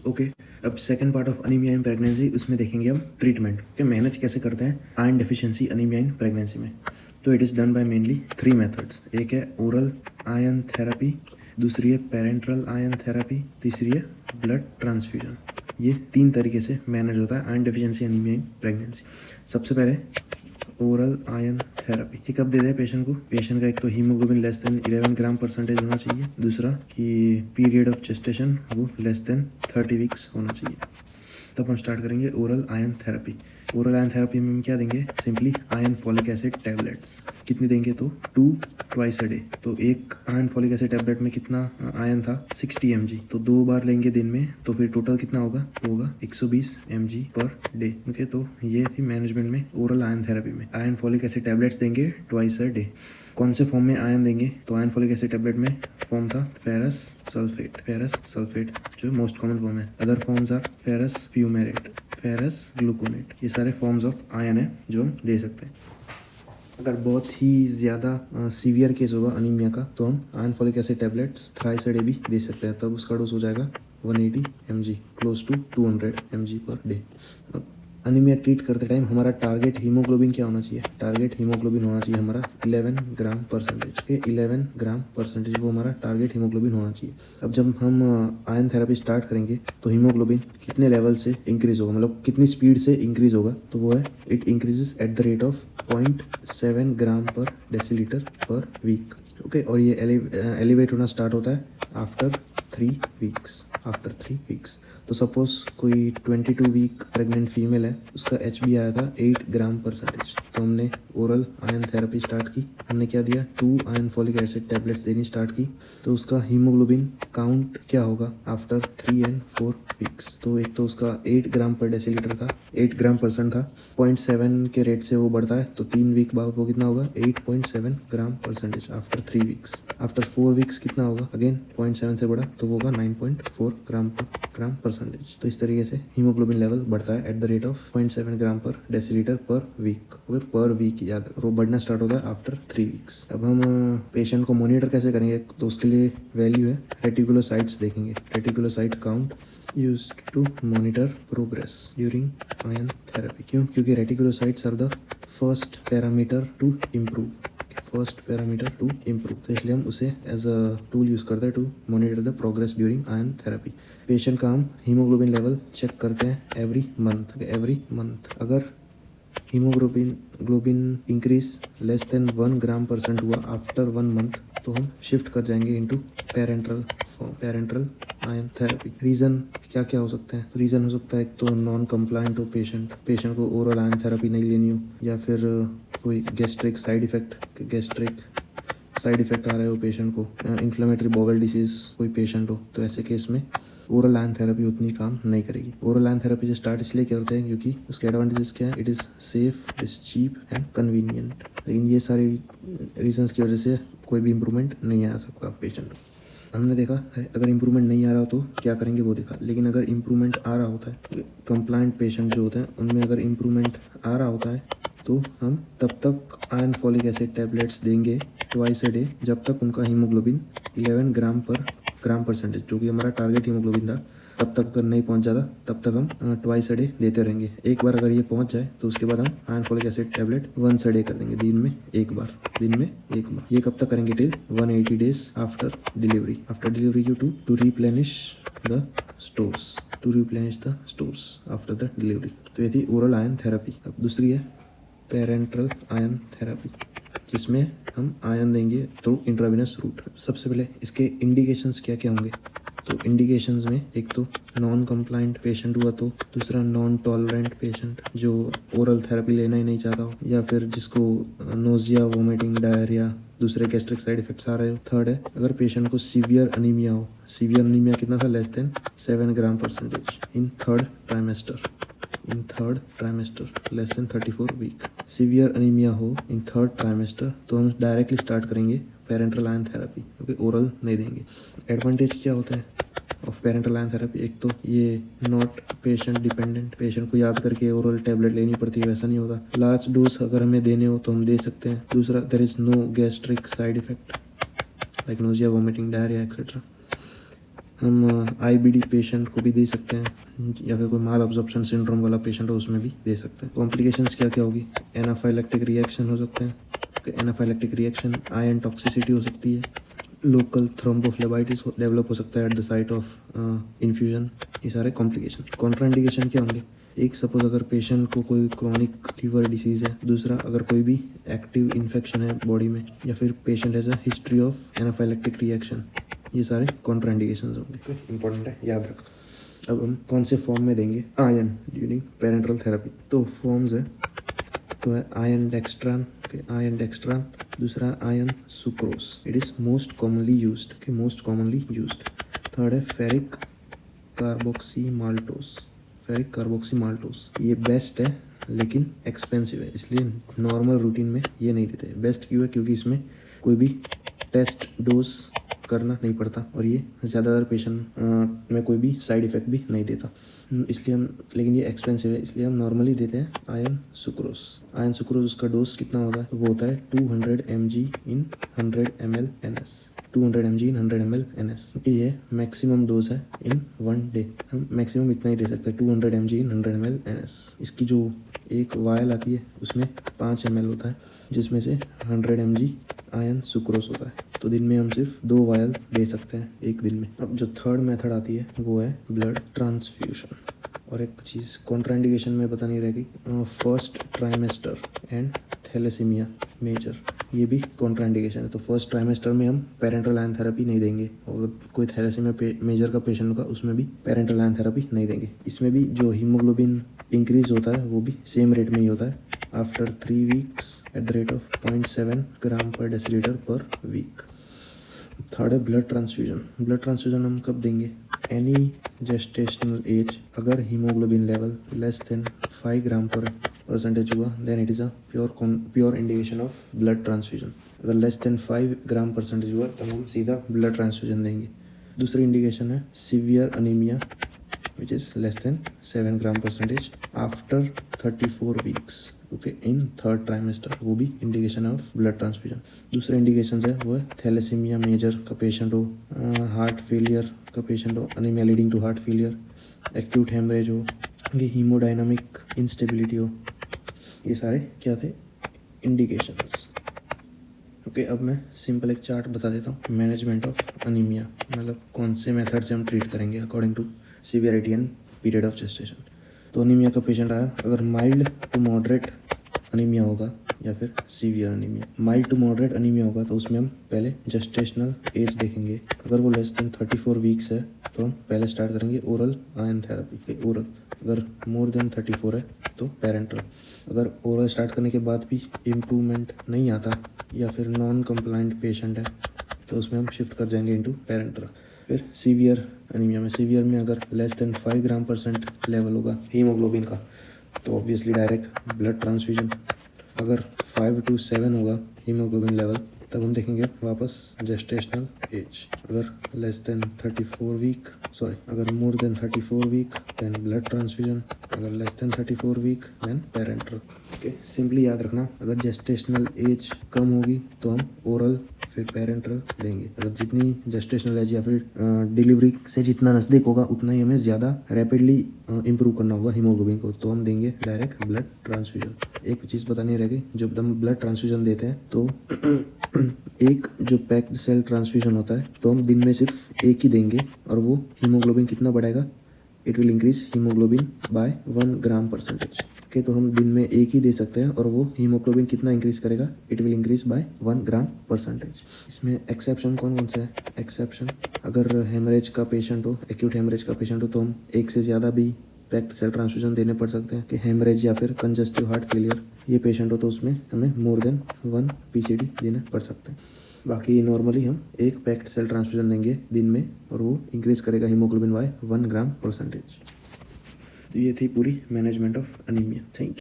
Okay, अब second part of anaemia in pregnancy, उसमें देखेंगे हम ट्रीटमेंट कि मैनेज कैसे करते हैं iron deficiency anaemia in pregnancy में। तो it is done by mainly 3 methods. एक है ओरल आयरन थेरेपी, दूसरी है पेरेंट्रल आयरन थेरेपी, तीसरी है ब्लड ट्रांसफ्यूजन। ये 3 तरीके से मैनेज होता है iron deficiency anaemia in pregnancy. सबसे पहले ओरल आयरन थेरेपी। ये कब दे दें पेशेंट को? पेशेंट का एक तो haemoglobin less than 11 gram percentage होना चाहिए, दूसरा कि पीरियड ऑफ जेस्टेशन वो लेस देन 30 वीक्स होना चाहिए। तब हम स्टार्ट करेंगे oral iron therapy. Oral iron therapy में हम क्या देंगे? Simply iron folic acid tablets. कितनी देंगे? तो 2 ट्वाइस अ डे। तो एक आयरन फॉलिक एसिड टैबलेट में कितना आयरन था? 60 mg। तो 2 बार लेंगे दिन में, तो फिर टोटल कितना होगा? होगा 120 mg पर डे। ओके, तो ये थी मैनेजमेंट में ओरल आयरन थेरेपी में। आयरन फॉलिक एसिड टैबलेट्स देंगे ट्वाइस अ डे। कौन से फॉर्म में आयरन देंगे? तो आयरन फॉलिक एसिड टैबलेट में फॉर्म था फेरस सल्फेट। फेरस सल्फेट जो मोस्ट कॉमन फॉर्म है। Other forms are ferrous fumarate, ferrous gluconate. ये सारे फॉर्म्स ऑफ आयरन है जो हम दे सकते हैं। अगर बहुत ही ज़्यादा सीवियर केस होगा अनीमिया का, तो हम iron folic acid tablets thrice a day भी दे सकते हैं। तब उसका डोज हो जाएगा 180 mg, close to 200 mg per day. Anaemia treat करते टाइम हमारा टारगेट हीमोग्लोबिन क्या होना चाहिए? टारगेट हीमोग्लोबिन होना चाहिए हमारा 11 ग्राम परसेंटेज के 11 ग्राम परसेंटेज, वो हमारा टारगेट हीमोग्लोबिन होना चाहिए। अब जब हम आयरन थेरेपी स्टार्ट करेंगे तो हीमोग्लोबिन कितने लेवल से इंक्रीज होगा, मतलब कितनी स्पीड से इंक्रीज होगा? तो वो है it increases eight the rate of 0.7 gram per decilitre per week. Okay, और ये एलिवेट होना स्टार्ट होता है आफ्टर 3 वीक्स। After 3 weeks. तो सपोज कोई 22 वीक प्रेग्नेंट फीमेल है, उसका HB आया था 8 ग्राम परसेंटेज। तो हमने ओरल आयरन थेरेपी स्टार्ट की। हमने क्या दिया? 2 आयरन फॉलिक एसिड टैबलेट्स देनी स्टार्ट की। तो उसका हीमोग्लोबिन काउंट क्या होगा आफ्टर 3 and 4 वीक्स? तो एक तो उसका 8 ग्राम पर डेसीलीटर था, 8 ग्राम परसेंट था, 0.7 के रेट से वो बढ़ता है। तो 3 वीक बाद वो कितना होगा? 8.7 gram percentage after 3 weeks. After 4 weeks कितना होगा? अगेन 0.7 से बढ़ा तो वो होगा 9.4 ग्राम परसेंटेज। तो इस तरीके से हीमोग्लोबिन लेवल बढ़ता है eight the rate of 0.7 gram per decilitre per week. Okay, पर वीक याद, वो बढ़ना स्टार्ट होता है आफ्टर 3 वीक्स। अब हम पेशेंट को मॉनिटर कैसे करेंगे? तो उसके लिए वैल्यू है रेटिकुलोसाइट्स देखेंगे। Reticulocyte count used to monitor progress during iron therapy। क्यों? क्योंकि reticulocytes are the first parameter to improve. First parameter to improve, तो इसलिए हम उसे एज अ टूल यूज़ करते हैं to monitor the progress during iron therapy. Patient का हम हीमोग्लोबिन लेवल चेक करते हैं एवरी मंथ। अगर haemoglobin increase less than 1 gram percent हुआ आफ्टर 1 मंथ, तो हम शिफ्ट कर जाएंगे into parenteral iron therapy. Reason क्या क्या हो सकते हैं? रीज़न हो सकता है एक तो नॉन कंप्लायंट हो पेशेंट को ओरल आयरन थेरेपी नहीं लेनी हो, या फिर कोई गैस्ट्रिक साइड इफेक्ट आ रहे हो पेशेंट को, इन्फ्लेमेटरी बॉवल डिसीज कोई पेशेंट हो, तो ऐसे केस में ओरल आयरन थेरेपी उतनी काम नहीं करेगी। ओरल आयरन थेरेपी से स्टार्ट इसलिए करते हैं क्योंकि उसके एडवांटेजेस क्या है? It is safe, it is cheap and convenient. लेकिन ये सारी रीजंस की वजह से कोई भी इम्प्रूवमेंट नहीं आ सकता पेशेंट। हमने देखा है अगर इम्प्रूवमेंट नहीं आ रहा हो तो क्या करेंगे वो देखा, लेकिन अगर इम्प्रूवमेंट आ रहा होता है, कंप्लायंट पेशेंट जो होते हैं उनमें अगर इम्प्रूवमेंट आ रहा होता है, तो हम तब तक आयरन फॉलिक एसिड टैबलेट्स देंगे ट्वाइस अ डे, जब तक उनका हीमोग्लोबिन 11 ग्राम परसेंटेज, जो कि हमारा टारगेट हीमोग्लोबिन था, तब तक अगर नहीं पहुंच जाता तब तक हम ट्वाइस अ डे देते रहेंगे। एक बार अगर ये पहुंच जाए तो उसके बाद हम iron folic acid tablet once a day कर देंगे, दिन में एक बार। ये कब तक करेंगे? Till 180 days after delivery to replenish the stores after the delivery. तो ये थी ओरल आयरन थेरेपी। अब दूसरी है पेरेंट्रल आयरन थेरेपी, जिसमें हम आयरन देंगे थ्रू इंट्रावेनस रूट। सबसे पहले इसके इंडिकेशंस क्या क्या होंगे? तो इंडिकेशंस में एक तो नॉन कंप्लायंट पेशेंट हुआ, तो दूसरा नॉन टॉलरेंट पेशेंट जो ओरल थेरेपी लेना ही नहीं चाहता हो, या फिर जिसको नोजिया, वोमिटिंग, डायरिया, दूसरे गैस्ट्रिक साइड इफेक्ट्स आ रहे हो। थर्ड है अगर पेशेंट को सीवियर अनीमिया हो। सीवियर अनीमिया कितना था? Less than 7 gram percentage in third trimester less than 34 week. Severe anaemia हो इन थर्ड ट्राइमेस्टर, तो हम डायरेक्टली स्टार्ट करेंगे पेरेंट्रल आयरन थेरेपी, क्योंकि ओरल नहीं देंगे। एडवांटेज क्या होता है ऑफ पेरेंट्रल आयरन थेरेपी? एक तो ये नॉट पेशेंट डिपेंडेंट, पेशेंट को याद करके ओरल टैबलेट लेनी पड़ती है, वैसा नहीं होता। लार्ज डोज अगर हमें देने हो तो हम दे सकते हैं। दूसरा, there is no gastric side effect like nausea, vomiting, diarrhoea etcetera. हम IBD पेशेंट को भी दे सकते हैं, या फिर कोई माल अब्जॉर्प्शन सिंड्रोम वाला पेशेंट हो उसमें भी दे सकते हैं। कॉम्प्लिकेशंस क्या क्या होगी? एनाफाइलेक्टिक रिएक्शन हो सकते हैं। एनाफाइलेक्टिक रिएक्शन, आयरन टॉक्सिसिटी हो सकती है, लोकल थ्रोम्बोफ्लेबाइटिस डेवलप हो सकता है at the site of infusion. ये सारे कॉम्प्लिकेशन। कॉन्ट्राइंडिकेशन क्या होंगे? एक, सपोज अगर पेशेंट को कोई क्रॉनिक लीवर डिसीज़ है। दूसरा, अगर कोई भी एक्टिव इन्फेक्शन है बॉडी में, या फिर patient has a history of anaphylactic reaction. ये सारे कॉन्ट्राइंडिकेशंस होंगे। इंपॉर्टेंट है, याद रख। अब हम कौन से फॉर्म में देंगे आयन ड्यूरिंग पेरेंटल थेरेपी? तो फॉर्म्स है, तो है आयन डेक्स्ट्रान, आयन डेक्स्ट्रान। दूसरा ion sucrose, it is most commonly used, most commonly used. Third है फेरिक कार्बोक्सीमाल्टोस, फेरिक कार्बोक्सीमाल्टोस। ये बेस्ट है लेकिन एक्सपेंसिव है, इसलिए नॉर्मल रूटीन में ये नहीं देते। बेस्ट क्यों है? क्योंकि इसमें कोई भी टेस्ट डोज करना नहीं पड़ता, और ये ज़्यादातर पेशेंट में कोई भी साइड इफ़ेक्ट भी नहीं देता, इसलिए हम, लेकिन ये एक्सपेंसिव है इसलिए हम नॉर्मली देते हैं आयन सुक्रोज। आयन सुक्रोज, उसका डोज कितना होता है? वो होता है 200 mg इन 100 ml NS, 200 mg इन 100 ml NS। ये मैक्सिमम डोज है इन 1 डे, हम मैक्सिमम इतना ही दे सकते हैं, 200 mg इन 100 ml NS। इसकी जो एक वायल आती है उसमें 5 ml होता है, जिसमें से 100 mg आयन सुक्रोज होता है। तो दिन में हम सिर्फ 2 वायल दे सकते हैं एक दिन में। अब जो थर्ड मेथड आती है वो है ब्लड ट्रांसफ्यूशन। और एक चीज़ कॉन्ट्राइंडिकेशन में पता नहीं रहेगी, first trimester and thalassaemia major, ये भी कॉन्ट्राइंडिकेशन है। तो फर्स्ट ट्राइमेस्टर में हम पेरेंटल आयन थेरेपी नहीं देंगे, और कोई थैलेसीमिया मेजर का पेशेंट होगा उसमें भी पेरेंटल आयन थेरेपी नहीं देंगे। इसमें भी जो हीमोग्लोबिन इंक्रीज होता है वो भी सेम रेट में ही होता है, after 3 weeks at the rate of 0.7 gram per decilitre per week. Third है ब्लड ट्रांसफ्यूजन। ब्लड ट्रांसफ्यूजन हम कब देंगे? एनी जेस्टेशनल एज, अगर haemoglobin level less than 5 gram per percentage हुआ, then it is a pure indication of blood transfusion. अगर less than 5 gram percentage हुआ तब हम सीधा ब्लड ट्रांसफ्यूजन देंगे। दूसरी इंडिकेशन है severe anaemia which is less than 7 gram percentage after 34 weeks, okay, in third trimester, वो भी इंडिकेशन है ऑफ ब्लड ट्रांसफ्यूजन। दूसरे इंडिकेशन है वो है थैलेसीमिया मेजर का पेशेंट हो, हार्ट फेलियर का पेशेंट हो, anaemia leading to heart failure, acute haemorrhage हो, ये हीमोडायनामिक इंस्टेबिलिटी हो। ये सारे क्या थे? इंडिकेशंस। ओके, अब मैं सिंपल एक चार्ट बता देता हूँ। मैनेजमेंट ऑफ अनीमिया, मतलब कौन से मेथड से हम ट्रीट करेंगे according to severity and period of gestation. तो अनीमिया का पेशेंट आया, अगर माइल्ड टू मॉडरेट अनीमिया होगा या फिर severe anaemia. Mild to moderate anaemia होगा तो उसमें हम पहले जेस्टेशनल एज देखेंगे। अगर वो लेस देन 34 वीक्स है तो हम पहले स्टार्ट करेंगे ओरल आयन थेरेपी, ओरल। अगर मोर देन 34 है तो पेरेंटल। अगर ओरल स्टार्ट करने के बाद भी इम्प्रूवमेंट नहीं आता या फिर नॉन कंप्लाइंट पेशेंट है तो उसमें हम शिफ्ट कर जाएंगे इनटू पेरेंटल। फिर सीवियर अनीमिया में, सीवियर में अगर लेस देन 5 ग्राम परसेंट लेवल होगा हीमोग्लोबिन का तो ऑब्वियसली डायरेक्ट ब्लड ट्रांसफ्यूजन। अगर 5 to 7 होगा हीमोग्लोबिन लेवल तब हम देखेंगे वापस जेस्टेशनल एज। अगर लेस देन 34 वीक, सॉरी, अगर more than 34 week then blood transfusion, अगर less than 34 week then parenteral. Okay, simply याद रखना, अगर जेस्टेशनल एज कम होगी तो हम ओरल फिर पेरेंटल देंगे। अगर जितनी जेस्टेशनल एज या फिर डिलीवरी से जितना नज़दीक होगा उतना ही हमें ज़्यादा रैपिडली इंप्रूव करना होगा हीमोग्लोबिन को, तो हम देंगे डायरेक्ट ब्लड ट्रांसफ्यूजन। एक चीज़ बतानी रहेगी, जब हम ब्लड ट्रांसफ्यूजन देते हैं तो एक जो पैक्ड सेल ट्रांसफ्यूजन होता है तो हम दिन में सिर्फ एक ही देंगे, और वो हीमोग्लोबिन कितना बढ़ाएगा? It will increase haemoglobin by 1 gram percentage. Okay, तो हम दिन में एक ही दे सकते हैं और वो हीमोग्लोबिन कितना इंक्रीज करेगा? It will increase by 1 gram percentage. इसमें एक्सेप्शन कौन कौन से है? एक्सेप्शन, अगर हेमरेज का पेशेंट हो, एक्यूट हेमरेज का पेशेंट हो तो हम एक से ज़्यादा भी पैक्ड सेल ट्रांसफ्यूजन देने पड़ सकते हैं। कि हेमरेज या फिर कंजस्टिव हार्ट फेलियर ये पेशेंट हो तो उसमें हमें मोर देन 1 PCD देने पड़ सकते हैं। बाकी नॉर्मली हम एक पैक्ड सेल ट्रांसफ्यूजन देंगे दिन में और वो इंक्रीज करेगा हीमोग्लोबिन बाय 1 ग्राम परसेंटेज। तो ये थी पूरी management of anaemia. Thank you.